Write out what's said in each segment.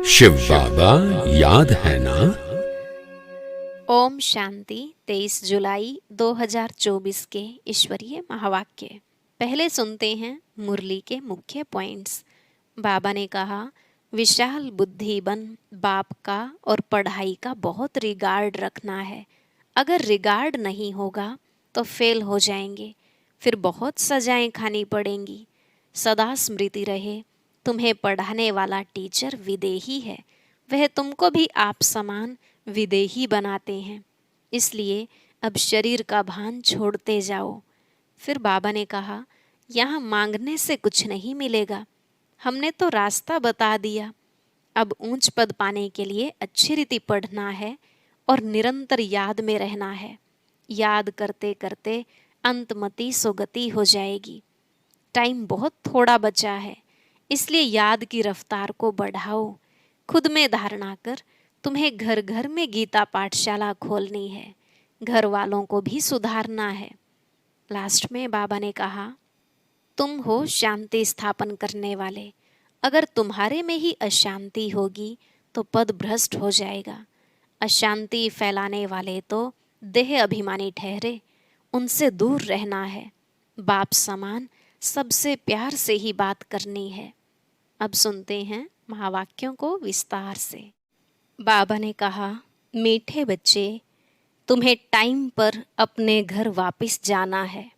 शिव बाबा याद है ना। ओम शांति। 23 जुलाई 2024 के ईश्वरीय महावाक्य। पहले सुनते हैं मुरली के मुख्य पॉइंट्स। बाबा ने कहा, विशाल बुद्धि बन बाप का और पढ़ाई का बहुत रिगार्ड रखना है। अगर रिगार्ड नहीं होगा तो फेल हो जाएंगे, फिर बहुत सजाएं खानी पड़ेंगी। सदा स्मृति रहे, तुम्हें पढ़ाने वाला टीचर विदेही है, वह तुमको भी आप समान विदेही बनाते हैं। इसलिए अब शरीर का भान छोड़ते जाओ। फिर बाबा ने कहा, यहाँ मांगने से कुछ नहीं मिलेगा, हमने तो रास्ता बता दिया। अब ऊंच पद पाने के लिए अच्छी रीति पढ़ना है और निरंतर याद में रहना है। याद करते करते अंतमति सुगति हो जाएगी। टाइम बहुत थोड़ा बचा है, इसलिए याद की रफ्तार को बढ़ाओ। खुद में धारणा कर, तुम्हें घर घर में गीता पाठशाला खोलनी है, घर वालों को भी सुधारना है। लास्ट में बाबा ने कहा, तुम हो शांति स्थापन करने वाले। अगर तुम्हारे में ही अशांति होगी तो पद भ्रष्ट हो जाएगा। अशांति फैलाने वाले तो देह अभिमानी ठहरे, उनसे दूर रहना है। बाप समान सबसे प्यार से ही बात करनी है। अब सुनते हैं महावाक्यों को विस्तार से। बाबा ने कहा, मीठे बच्चे, तुम्हें टाइम पर अपने घर वापस जाना है,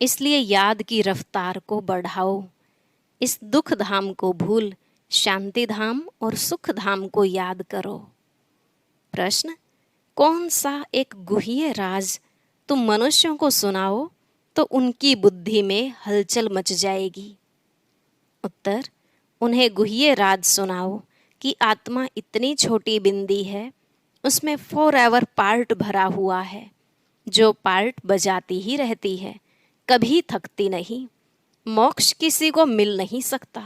इसलिए याद की रफ्तार को बढ़ाओ। इस दुख धाम को भूल शांति धाम और सुख धाम को याद करो। प्रश्न, कौन सा एक गुह्य राज तुम मनुष्यों को सुनाओ तो उनकी बुद्धि में हलचल मच जाएगी? उत्तर, उन्हें गुह्य राज सुनाओ कि आत्मा इतनी छोटी बिंदी है, उसमें फॉरएवर पार्ट भरा हुआ है, जो पार्ट बजाती ही रहती है, कभी थकती नहीं। मोक्ष किसी को मिल नहीं सकता।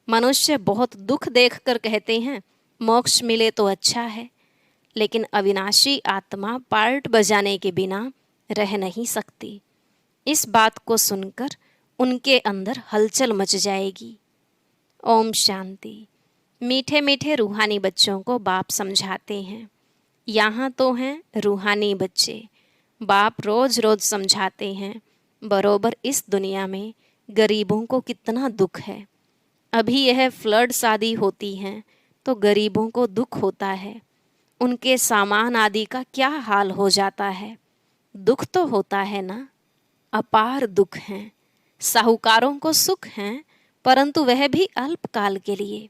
मनुष्य बहुत दुख देखकर कहते हैं मोक्ष मिले तो अच्छा है, लेकिन अविनाशी आत्मा पार्ट बजाने के बिना रह नहीं सकती। इस बात को सुनकर उनके अंदर हलचल मच जाएगी। ओम शांति। मीठे मीठे रूहानी बच्चों को बाप समझाते हैं। यहाँ तो हैं रूहानी बच्चे। बाप रोज रोज समझाते हैं, बरोबर इस दुनिया में गरीबों को कितना दुख है। अभी यह फ्लड्स आदि होती हैं तो गरीबों को दुख होता है। उनके सामान आदि का क्या हाल हो जाता है। दुख तो होता है ना, अपार दुख हैं। साहूकारों को सुख हैं, परंतु वह भी अल्पकाल के लिए।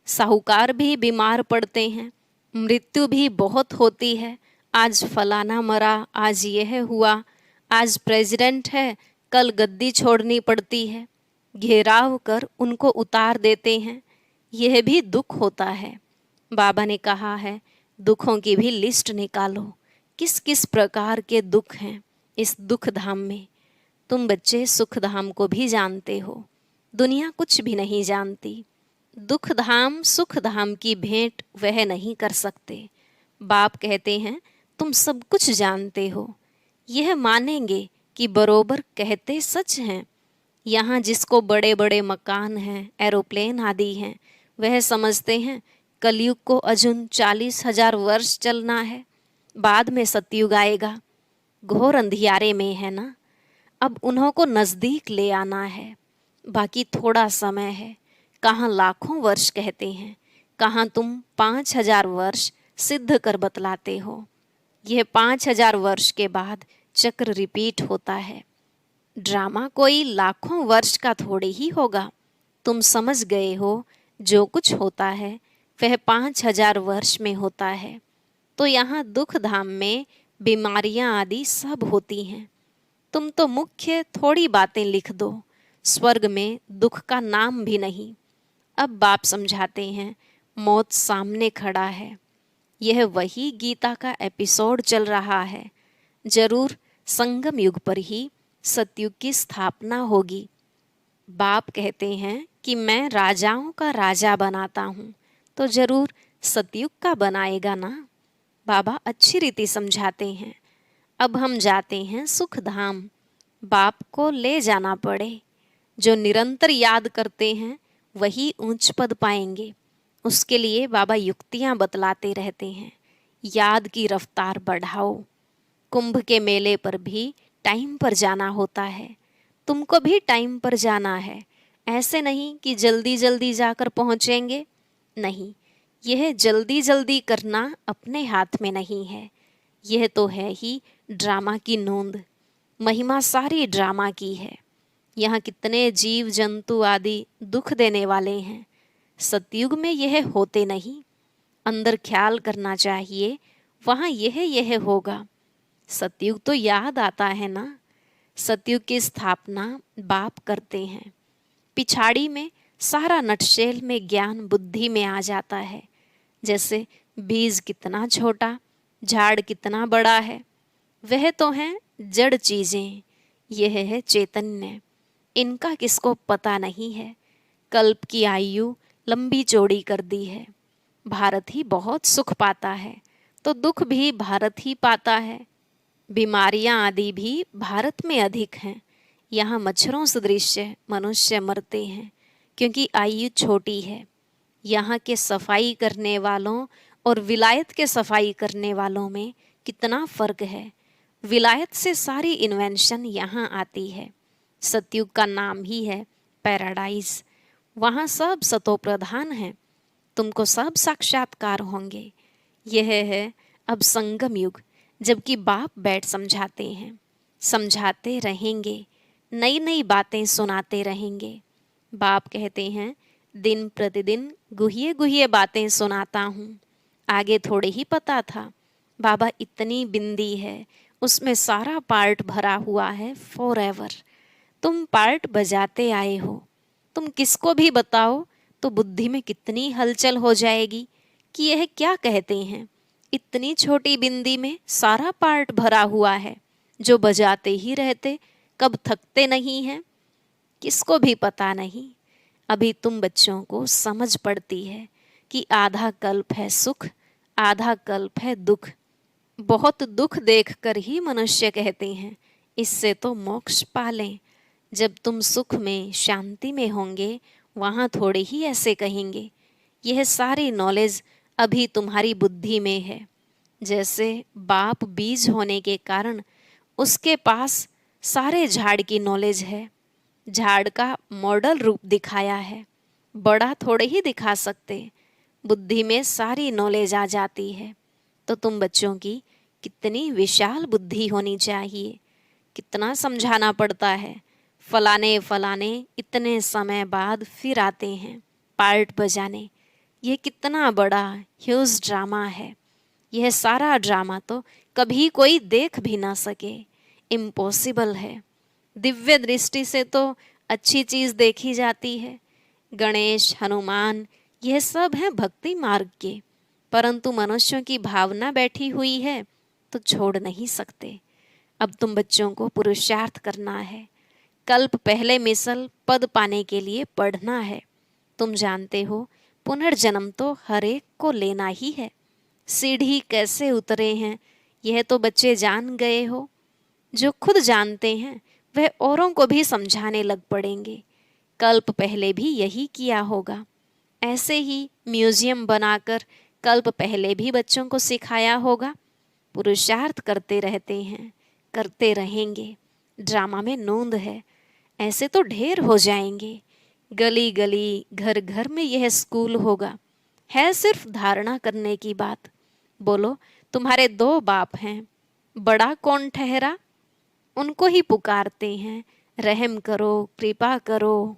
साहूकार भी बीमार पड़ते हैं, मृत्यु भी बहुत होती है। आज फलाना मरा, आज यह हुआ, आज प्रेसिडेंट है, कल गद्दी छोड़नी पड़ती है। घेराव कर उनको उतार देते हैं, यह भी दुख होता है। बाबा ने कहा है, दुखों की भी लिस्ट निकालो, किस किस प्रकार के दुख हैं इस दुख धाम में। तुम बच्चे सुख धाम को भी जानते हो, दुनिया कुछ भी नहीं जानती। दुख धाम सुख धाम की भेंट वह नहीं कर सकते। बाप कहते हैं, तुम सब कुछ जानते हो। यह मानेंगे कि बरोबर कहते सच हैं। यहाँ जिसको बड़े बड़े मकान हैं, एरोप्लेन आदि हैं, वह समझते हैं कलयुग को अजुन 40,000 वर्ष चलना है, बाद में सतयुग आएगा। घोर अंधियारे में है ना, अब उन्हों को नज़दीक ले आना है। बाकी थोड़ा समय है। कहाँ लाखों वर्ष कहते हैं, कहाँ तुम 5,000 वर्ष सिद्ध कर बतलाते हो। यह 5,000 वर्ष के बाद चक्र रिपीट होता है। ड्रामा कोई लाखों वर्ष का थोड़ी ही होगा। तुम समझ गए हो, जो कुछ होता है वह 5,000 वर्ष में होता है। तो यहाँ दुख धाम में बीमारियाँ आदि सब होती हैं। तुम तो मुख्य थोड़ी बातें लिख दो, स्वर्ग में दुख का नाम भी नहीं। अब बाप समझाते हैं, मौत सामने खड़ा है। यह वही गीता का एपिसोड चल रहा है। जरूर संगम युग पर ही सतयुग की स्थापना होगी। बाप कहते हैं कि मैं राजाओं का राजा बनाता हूँ, तो जरूर सतयुग का बनाएगा ना। बाबा अच्छी रीति समझाते हैं। अब हम जाते हैं सुख धाम। बाप को ले जाना पड़े। जो निरंतर याद करते हैं वही ऊंच पद पाएंगे। उसके लिए बाबा युक्तियां बतलाते रहते हैं। याद की रफ्तार बढ़ाओ। कुंभ के मेले पर भी टाइम पर जाना होता है। तुमको भी टाइम पर जाना है। ऐसे नहीं कि जल्दी जल्दी जाकर पहुंचेंगे। नहीं, यह जल्दी जल्दी करना अपने हाथ में नहीं है। यह तो है ही ड्रामा की नोंद। महिमा सारी ड्रामा की है। यहाँ कितने जीव जंतु आदि दुख देने वाले हैं। सतयुग में यह होते नहीं। अंदर ख्याल करना चाहिए, वहाँ यह होगा। सतयुग तो याद आता है ना। सतयुग की स्थापना बाप करते हैं। पिछाड़ी में सारा नटशेल में ज्ञान बुद्धि में आ जाता है। जैसे बीज कितना छोटा, झाड़ कितना बड़ा है। वह तो हैं जड़ चीजें, यह है चैतन्य। इनका किसको पता नहीं है। कल्प की आयु लंबी चौड़ी कर दी है। भारत ही बहुत सुख पाता है, तो दुख भी भारत ही पाता है। बीमारियां आदि भी भारत में अधिक हैं। यहाँ मच्छरों सदृश मनुष्य मरते हैं, क्योंकि आयु छोटी है। यहाँ के सफाई करने वालों और विलायत के सफाई करने वालों में कितना फर्क है। विलायत से सारी इन्वेंशन यहाँ आती है। सतयुग का नाम ही है पैराडाइज। वहाँ सब सतो प्रधान है। तुमको सब साक्षात्कार होंगे। यह है अब संगम युग, जबकि बाप बैठ समझाते हैं। समझाते रहेंगे, नई नई बातें सुनाते रहेंगे। बाप कहते हैं दिन प्रतिदिन गुहिये गुहिये बातें सुनाता हूँ। आगे थोड़े ही पता था। बाबा इतनी बिंदी है, उसमें सारा पार्ट भरा हुआ है फॉर एवर। तुम पार्ट बजाते आए हो। तुम किसको भी बताओ तो बुद्धि में कितनी हलचल हो जाएगी कि यह क्या कहते हैं। इतनी छोटी बिंदी में सारा पार्ट भरा हुआ है, जो बजाते ही रहते, कब थकते नहीं हैं। किसको भी पता नहीं। अभी तुम बच्चों को समझ पड़ती है कि आधा कल्प है सुख, आधा कल्प है दुख। बहुत दुख देखकर ही मनुष्य कहते हैं इससे तो मोक्ष पालें। जब तुम सुख में शांति में होंगे, वहाँ थोड़े ही ऐसे कहेंगे। यह सारी नॉलेज अभी तुम्हारी बुद्धि में है। जैसे बाप बीज होने के कारण उसके पास सारे झाड़ की नॉलेज है। झाड़ का मॉडल रूप दिखाया है, बड़ा थोड़े ही दिखा सकते। बुद्धि में सारी नॉलेज आ जाती है। तो तुम बच्चों की कितनी विशाल बुद्धि होनी चाहिए। कितना समझाना पड़ता है। फलाने फलाने इतने समय बाद फिर आते हैं पार्ट बजाने। यह कितना बड़ा ह्यूज ड्रामा है। यह सारा ड्रामा तो कभी कोई देख भी ना सके। इम्पॉसिबल है। दिव्य दृष्टि से तो अच्छी चीज देखी जाती है। गणेश, हनुमान, यह सब है भक्ति मार्ग के, परंतु मनुष्यों की भावना बैठी हुई है तो छोड़ नहीं सकते। अब तुम बच्चों को पुरुषार्थ करना है। कल्प पहले मिसल पद पाने के लिए पढ़ना है। तुम जानते हो पुनर्जन्म तो हर एक को लेना ही है। सीढ़ी कैसे उतरे हैं यह तो बच्चे जान गए हो। जो खुद जानते हैं वह औरों को भी समझाने लग पड़ेंगे। कल्प पहले भी यही किया होगा। ऐसे ही म्यूजियम बनाकर कल्प पहले भी बच्चों को सिखाया होगा। पुरुषार्थ करते रहते हैं, करते रहेंगे। ड्रामा में नोंद है। ऐसे तो ढेर हो जाएंगे। गली गली घर घर में यह स्कूल होगा। है सिर्फ धारणा करने की बात। बोलो, तुम्हारे 2 बाप हैं, बड़ा कौन ठहरा? उनको ही पुकारते हैं, रहम करो, कृपा करो।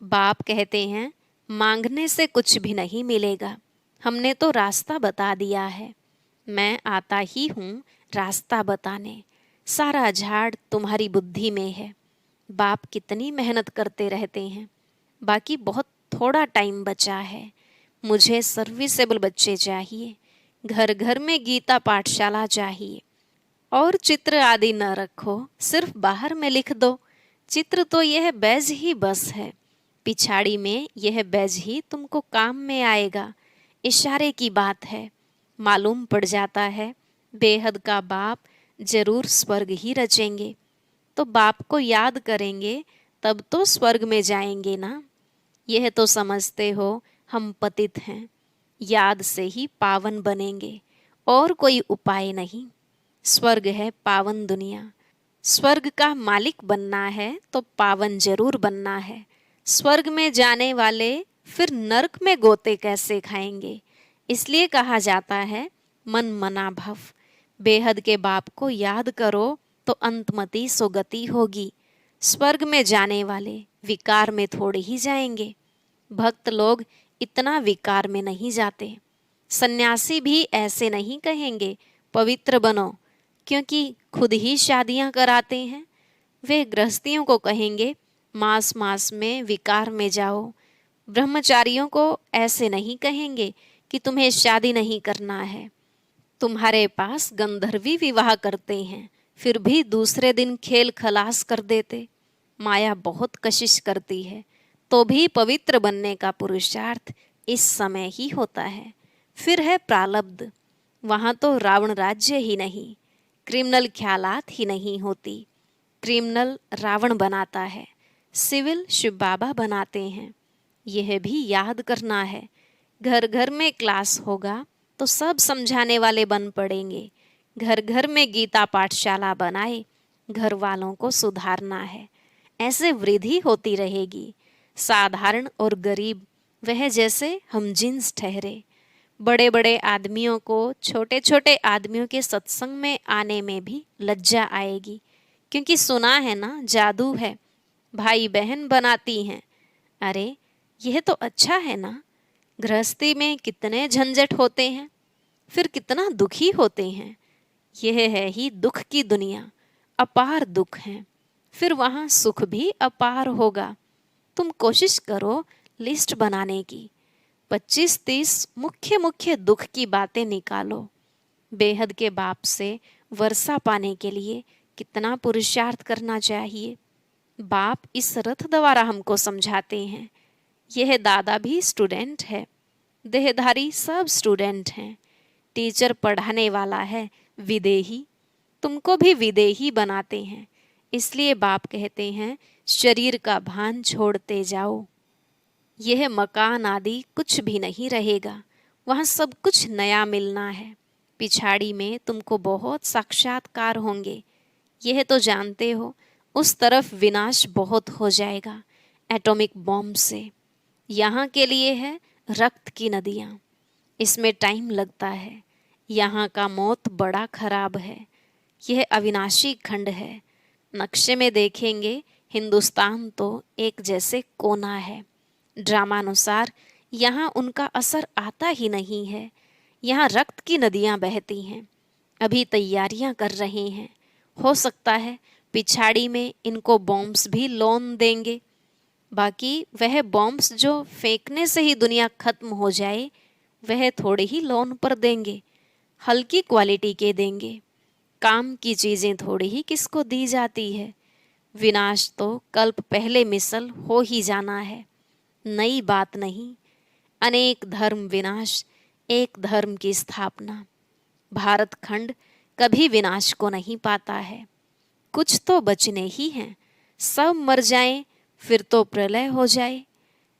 बाप कहते हैं मांगने से कुछ भी नहीं मिलेगा। हमने तो रास्ता बता दिया है। मैं आता ही हूँ रास्ता बताने। सारा झाड़ तुम्हारी बुद्धि में है। बाप कितनी मेहनत करते रहते हैं। बाकी बहुत थोड़ा टाइम बचा है। मुझे सर्विसेबल बच्चे चाहिए। घर घर में गीता पाठशाला चाहिए। और चित्र आदि न रखो, सिर्फ बाहर में लिख दो। चित्र तो यह बैज ही बस है। पिछाड़ी में यह बैज ही तुमको काम में आएगा। इशारे की बात है। मालूम पड़ जाता है बेहद का बाप जरूर स्वर्ग ही रचेंगे। तो बाप को याद करेंगे तब तो स्वर्ग में जाएंगे ना। यह तो समझते हो हम पतित हैं, याद से ही पावन बनेंगे, और कोई उपाय नहीं। स्वर्ग है पावन दुनिया। स्वर्ग का मालिक बनना है तो पावन जरूर बनना है। स्वर्ग में जाने वाले फिर नरक में गोते कैसे खाएंगे? इसलिए कहा जाता है मन मना भव। बेहद के बाप को याद करो तो अंतमति सुगति होगी। स्वर्ग में जाने वाले विकार में थोड़े ही जाएंगे। भक्त लोग इतना विकार में नहीं जाते। सन्यासी भी ऐसे नहीं कहेंगे पवित्र बनो, क्योंकि खुद ही शादियां कराते हैं। वे गृहस्थियों को कहेंगे मास मास में विकार में जाओ। ब्रह्मचारियों को ऐसे नहीं कहेंगे कि तुम्हें शादी नहीं करना है। तुम्हारे पास गंधर्वी विवाह करते हैं, फिर भी दूसरे दिन खेल खलास कर देते। माया बहुत कशिश करती है, तो भी पवित्र बनने का पुरुषार्थ इस समय ही होता है। फिर है प्रारब्ध। वहाँ तो रावण राज्य ही नहीं, क्रिमिनल ख्यालात ही नहीं होती। क्रिमिनल रावण बनाता है, सिविल शिव बाबा बनाते हैं। यह भी याद करना है। घर घर में क्लास होगा तो सब समझाने वाले बन पड़ेंगे। घर घर में गीता पाठशाला बनाए, घर वालों को सुधारना है। ऐसे वृद्धि होती रहेगी। साधारण और गरीब वह जैसे हम जिन्स ठहरे। बड़े बड़े आदमियों को छोटे छोटे आदमियों के सत्संग में आने में भी लज्जा आएगी, क्योंकि सुना है ना जादू है, भाई बहन बनाती हैं। अरे यह तो अच्छा है ना। गृहस्थी में कितने झंझट होते हैं, फिर कितना दुखी होते हैं। यह है ही दुख की दुनिया। अपार दुख है, फिर वहाँ सुख भी अपार होगा। तुम कोशिश करो लिस्ट बनाने की। 25-30 मुख्य मुख्य दुख की बातें निकालो। बेहद के बाप से वर्षा पाने के लिए कितना पुरुषार्थ करना चाहिए। बाप इस रथ द्वारा हमको समझाते हैं। यह दादा भी स्टूडेंट है, देहधारी सब स्टूडेंट हैं। टीचर पढ़ाने वाला है विदेही, तुमको भी विदेही बनाते हैं। इसलिए बाप कहते हैं शरीर का भान छोड़ते जाओ। यह मकान आदि कुछ भी नहीं रहेगा, वहाँ सब कुछ नया मिलना है। पिछाड़ी में तुमको बहुत साक्षात्कार होंगे। यह तो जानते हो उस तरफ विनाश बहुत हो जाएगा एटॉमिक बॉम्ब से। यहाँ के लिए है रक्त की नदियाँ, इसमें टाइम लगता है। यहाँ का मौत बड़ा खराब है। यह अविनाशी खंड है। नक्शे में देखेंगे हिंदुस्तान तो एक जैसे कोना है। ड्रामानुसार यहाँ उनका असर आता ही नहीं है। यहाँ रक्त की नदियाँ बहती हैं। अभी तैयारियाँ कर रहे हैं। हो सकता है पिछाड़ी में इनको बॉम्ब्स भी लोन देंगे। बाकी वह बॉम्ब्स जो फेंकने से ही दुनिया खत्म हो जाए, वह थोड़े ही लोन पर देंगे, हल्की क्वालिटी के देंगे। काम की चीज़ें थोड़ी ही किसको दी जाती है। विनाश तो कल्प पहले मिसल हो ही जाना है, नई बात नहीं। अनेक धर्म विनाश, एक धर्म की स्थापना। भारत खंड कभी विनाश को नहीं पाता है। कुछ तो बचने ही हैं। सब मर जाएं फिर तो प्रलय हो जाए।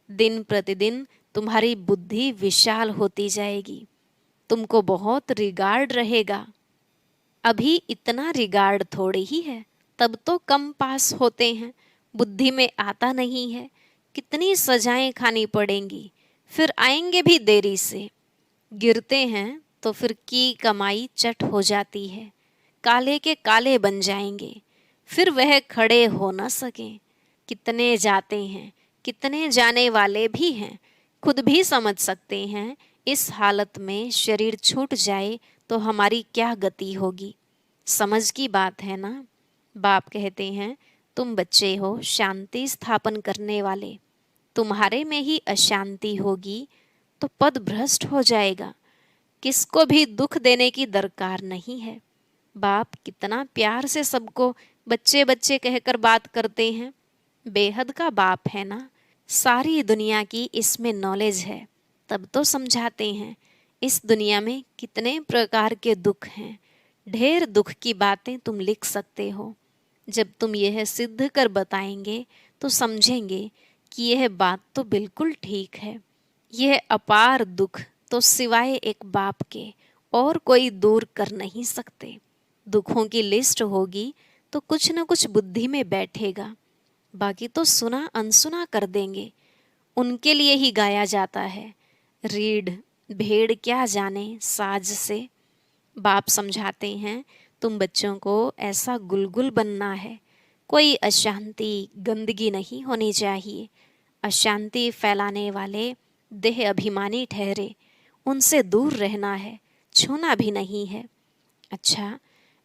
दिन प्रतिदिन तुम्हारी बुद्धि विशाल होती जाएगी। तुमको बहुत रिगार्ड रहेगा। अभी इतना रिगार्ड थोड़ी ही है, तब तो कम पास होते हैं, बुद्धि में आता नहीं है। कितनी सजाएं खानी पड़ेंगी, फिर आएंगे भी देरी से। गिरते हैं तो फिर की कमाई चट हो जाती है। काले के काले बन जाएंगे, फिर वह खड़े हो न सकें। कितने जाते हैं, कितने जाने वाले भी हैं। खुद भी समझ सकते हैं इस हालत में शरीर छूट जाए तो हमारी क्या गति होगी। समझ की बात है ना। बाप कहते हैं तुम बच्चे हो शांति स्थापन करने वाले। तुम्हारे में ही अशांति होगी तो पद भ्रष्ट हो जाएगा। किसको भी दुख देने की दरकार नहीं है। बाप कितना प्यार से सबको बच्चे बच्चे कहकर बात करते हैं। बेहद का बाप है ना, सारी दुनिया की इसमें नॉलेज है, तब तो समझाते हैं। इस दुनिया में कितने प्रकार के दुख हैं, ढेर दुख की बातें तुम लिख सकते हो। जब तुम यह सिद्ध कर बताएंगे तो समझेंगे कि यह बात तो बिल्कुल ठीक है। यह अपार दुख तो सिवाय एक बाप के और कोई दूर कर नहीं सकते। दुखों की लिस्ट होगी तो कुछ न कुछ बुद्धि में बैठेगा, बाकी तो सुना अनसुना कर देंगे। उनके लिए ही गाया जाता है, रीढ़ भेड़ क्या जाने साज से। बाप समझाते हैं, तुम बच्चों को ऐसा गुलगुल बनना है, कोई अशांति गंदगी नहीं होनी चाहिए। अशांति फैलाने वाले देह अभिमानी ठहरे, उनसे दूर रहना है, छूना भी नहीं है। अच्छा,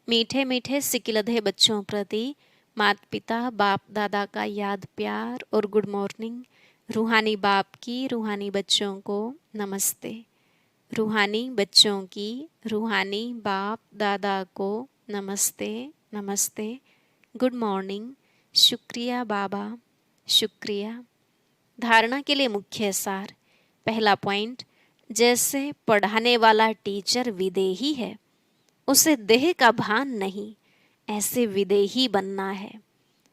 मीठे मीठे सिकिलधे बच्चों प्रति माता पिता बाप दादा का याद प्यार और गुड मॉर्निंग। रूहानी बाप की रूहानी बच्चों को नमस्ते। रूहानी बच्चों की रूहानी बाप दादा को नमस्ते नमस्ते, गुड मॉर्निंग, शुक्रिया बाबा, शुक्रिया। धारणा के लिए मुख्य सार। पहला पॉइंट, जैसे पढ़ाने वाला टीचर विदेही है, उसे देह का भान नहीं, ऐसे विदेही बनना है।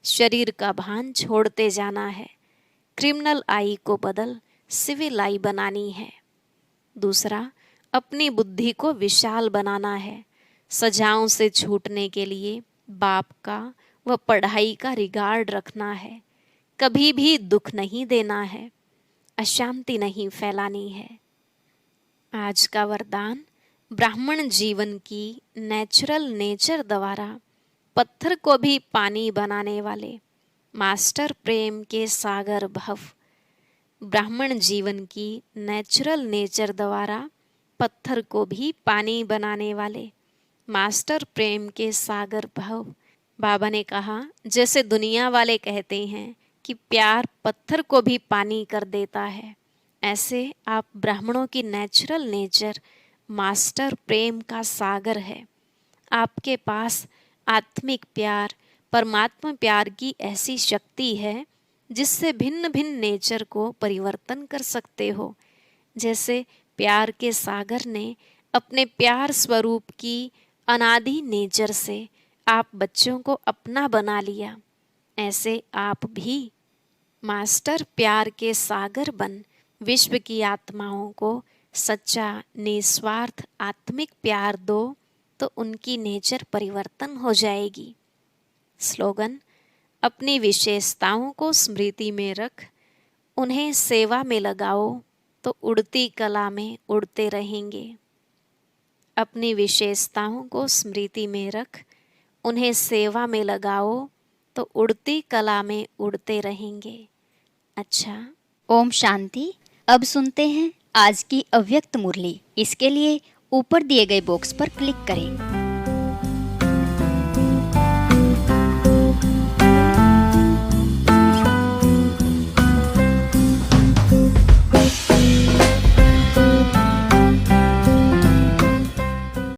शरीर का भान छोड़ते जाना है। क्रिमिनल आई को बदल सिविल आई बनानी है। दूसरा, अपनी बुद्धि को विशाल बनाना है। सजाओं से छूटने के लिए बाप का व पढ़ाई का रिगार्ड रखना है। कभी भी दुख नहीं देना है, अशांति नहीं फैलानी है। आज का वरदान, ब्राह्मण जीवन की नेचुरल नेचर द्वारा पत्थर को भी पानी बनाने वाले मास्टर प्रेम के सागर भव। ब्राह्मण जीवन की नेचुरल नेचर द्वारा पत्थर को भी पानी बनाने वाले मास्टर प्रेम के सागर भव। बाबा ने कहा, जैसे दुनिया वाले कहते हैं कि प्यार पत्थर को भी पानी कर देता है, ऐसे आप ब्राह्मणों की नेचुरल नेचर मास्टर प्रेम का सागर है। आपके पास आत्मिक प्यार, परमात्मा प्यार की ऐसी शक्ति है जिससे भिन्न भिन्न नेचर को परिवर्तन कर सकते हो। जैसे प्यार के सागर ने अपने प्यार स्वरूप की अनादि नेचर से आप बच्चों को अपना बना लिया, ऐसे आप भी मास्टर प्यार के सागर बन विश्व की आत्माओं को सच्चा निस्वार्थ आत्मिक प्यार दो, तो उनकी नेचर परिवर्तन हो जाएगी। स्लोगन, अपनी विशेषताओं को स्मृति में रख, उन्हें सेवा में लगाओ तो उड़ती कला में उड़ते रहेंगे। अपनी विशेषताओं को स्मृति में रख, उन्हें सेवा में लगाओ तो उड़ती कला में उड़ते रहेंगे। अच्छा, ओम शांति। अब सुनते हैं आज की अव्यक्त मुरली। इसके लिए ऊपर दिए गए बॉक्स पर क्लिक करें।